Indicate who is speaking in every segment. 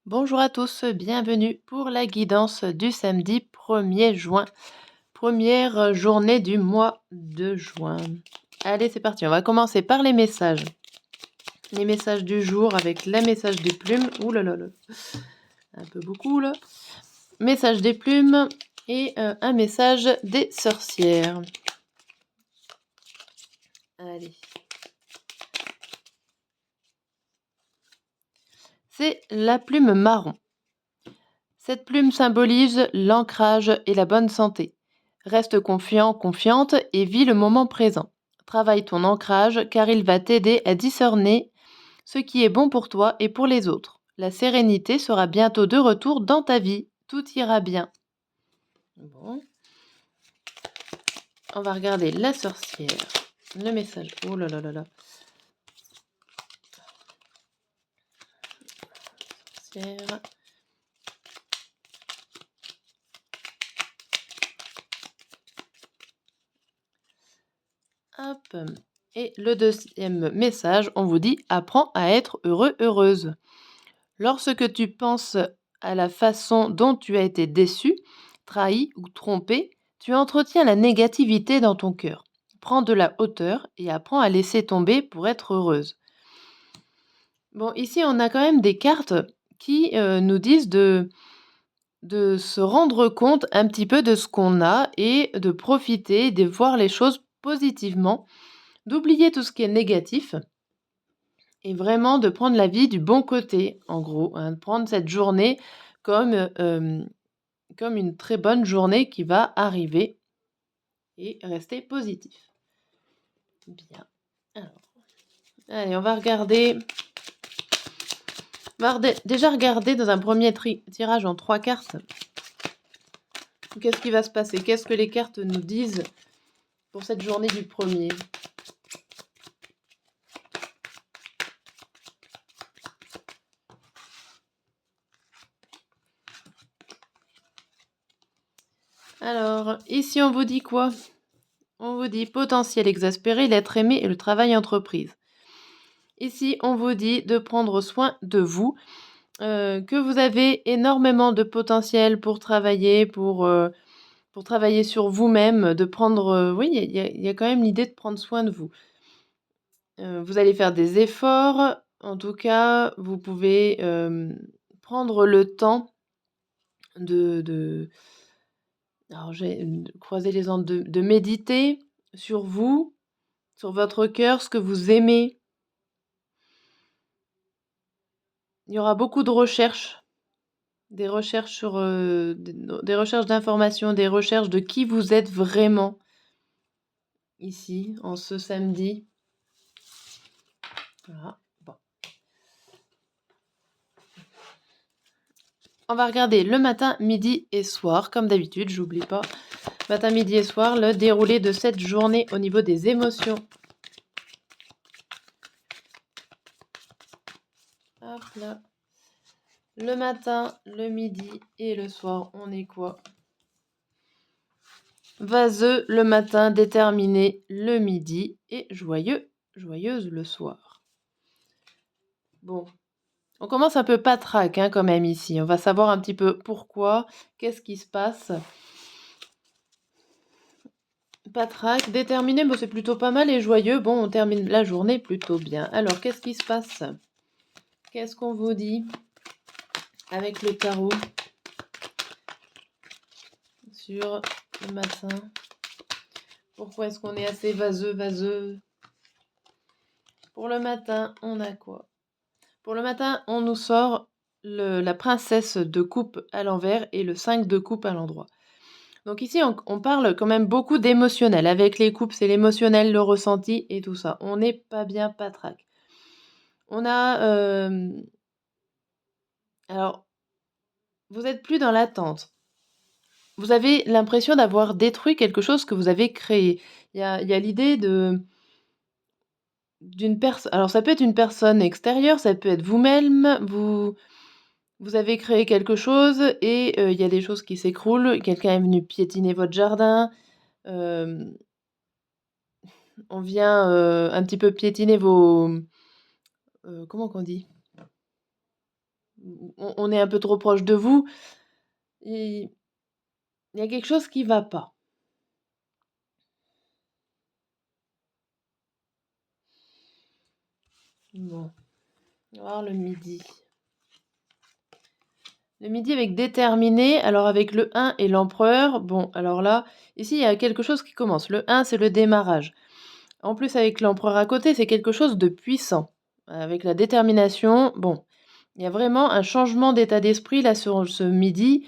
Speaker 1: Bonjour à tous, bienvenue pour la guidance du samedi 1er juin, première journée du mois de juin. Allez, c'est parti, on va commencer par les messages. Les messages du jour avec le message des plumes. Ouh là là là, un peu beaucoup là. Message des plumes et un message des sorcières. Allez. C'est la plume marron. Cette plume symbolise l'ancrage et la bonne santé. Reste confiant, confiante et vis le moment présent. Travaille ton ancrage car il va t'aider à discerner ce qui est bon pour toi et pour les autres. La sérénité sera bientôt de retour dans ta vie. Tout ira bien. Bon. On va regarder la sorcière. Le message. Oh là là là là. Sorcière. Hop. Et le deuxième message, on vous dit apprends à être heureux, heureuse. Lorsque tu penses à la façon dont tu as été déçu, trahi ou trompé, tu entretiens la négativité dans ton cœur. Prends de la hauteur et apprends à laisser tomber pour être heureuse. Bon, ici, on a quand même des cartes qui nous disent de se rendre compte un petit peu de ce qu'on a et de profiter, de voir les choses positivement, d'oublier tout ce qui est négatif et vraiment de prendre la vie du bon côté, en gros, hein, de prendre cette journée comme, comme une très bonne journée qui va arriver et rester positif. Bien. Alors, allez, on va regarder. Déjà regarder dans un premier tirage en 3 cartes. Qu'est-ce qui va se passer? Qu'est-ce que les cartes nous disent pour cette journée du premier? Alors, ici, on vous dit quoi? On vous dit potentiel exaspéré, l'être aimé et le travail entreprise. Ici, on vous dit de prendre soin de vous, que vous avez énormément de potentiel pour travailler sur vous-même, de prendre, oui, il y a quand même l'idée de prendre soin de vous. Vous allez faire des efforts, en tout cas, vous pouvez, prendre le temps de alors j'ai croiser les angles, de méditer sur vous, sur votre cœur, ce que vous aimez. Il y aura beaucoup de recherches, des recherches sur, des recherches d'informations, des recherches de qui vous êtes vraiment ici, en ce samedi. Voilà, bon. On va regarder le matin, midi et soir, comme d'habitude, j'oublie pas. Matin, midi et soir, le déroulé de cette journée au niveau des émotions. Hop là. Le matin, le midi et le soir, on est quoi? Vaseux le matin, déterminé le midi et joyeux, joyeuse le soir. Bon, on commence un peu patraque hein, quand même ici. On va savoir un petit peu pourquoi, qu'est-ce qui se passe. Patraque, déterminé, bon, c'est plutôt pas mal et joyeux. Bon, on termine la journée plutôt bien. Alors, qu'est-ce qui se passe? Qu'est-ce qu'on vous dit avec le tarot sur le matin? Pourquoi est-ce qu'on est assez vaseux? Pour le matin, on a quoi? Pour le matin, on nous sort la princesse de coupe à l'envers et le 5 de coupe à l'endroit. Donc ici, on parle quand même beaucoup d'émotionnel. Avec les coupes, c'est l'émotionnel, le ressenti et tout ça. On n'est pas bien patraque. On a... alors, vous êtes plus dans l'attente. Vous avez l'impression d'avoir détruit quelque chose que vous avez créé. Il y a l'idée d'une personne. Alors, ça peut être une personne extérieure, ça peut être vous-même. Vous avez créé quelque chose et il y a des choses qui s'écroulent. Quelqu'un est venu piétiner votre jardin. On vient un petit peu piétiner vos... comment qu'on dit? on est un peu trop proche de vous, il y a quelque chose qui va pas. Bon, on va voir le midi. Le midi avec déterminé, alors avec le 1 et l'empereur, bon, alors là, ici, il y a quelque chose qui commence. Le 1, c'est le démarrage. En plus, avec l'empereur à côté, c'est quelque chose de puissant. Avec la détermination, bon, il y a vraiment un changement d'état d'esprit là sur ce midi.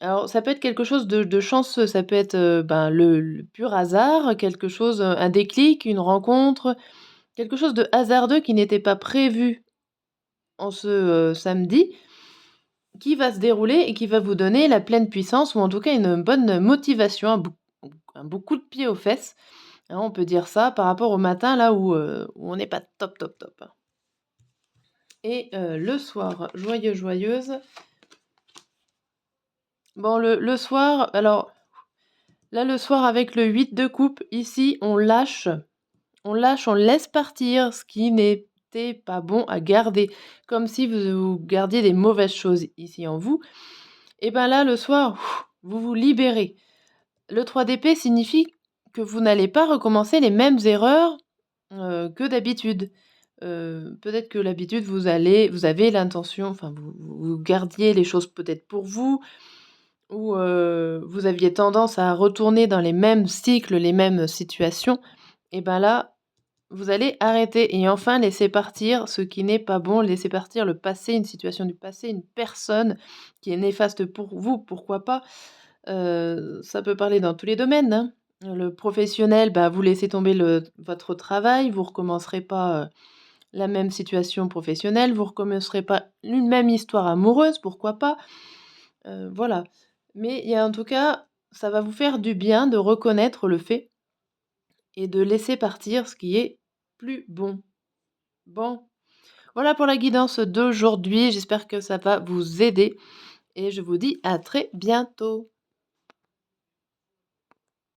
Speaker 1: Alors, ça peut être quelque chose de chanceux, ça peut être ben, le pur hasard, quelque chose, un déclic, une rencontre, quelque chose de hasardeux qui n'était pas prévu en ce samedi, qui va se dérouler et qui va vous donner la pleine puissance ou en tout cas une bonne motivation, un beau coup de pied aux fesses, hein, on peut dire ça par rapport au matin là où on n'est pas top, top, top, hein. Et le soir, joyeux, joyeuse. Bon, le soir, alors là, le soir avec le 8 de coupe, ici, on lâche, on laisse partir ce qui n'était pas bon à garder, comme si vous gardiez des mauvaises choses ici en vous. Et ben là, le soir, vous vous libérez. Le 3 d'épée signifie que vous n'allez pas recommencer les mêmes erreurs que d'habitude. Peut-être que l'habitude, vous avez l'intention, enfin, vous gardiez les choses peut-être pour vous, ou vous aviez tendance à retourner dans les mêmes cycles, les mêmes situations. Et ben là, vous allez arrêter et enfin laisser partir ce qui n'est pas bon, laisser partir le passé, une situation du passé, une personne qui est néfaste pour vous, pourquoi pas. Ça peut parler dans tous les domaines, hein. Le professionnel, bah, vous laissez tomber votre travail, vous recommencerez pas, la même situation professionnelle, vous recommencerez pas une même histoire amoureuse, pourquoi pas. Voilà. Mais il y a en tout cas, ça va vous faire du bien de reconnaître le fait et de laisser partir ce qui est plus bon. Bon, voilà pour la guidance d'aujourd'hui, j'espère que ça va vous aider et je vous dis à très bientôt.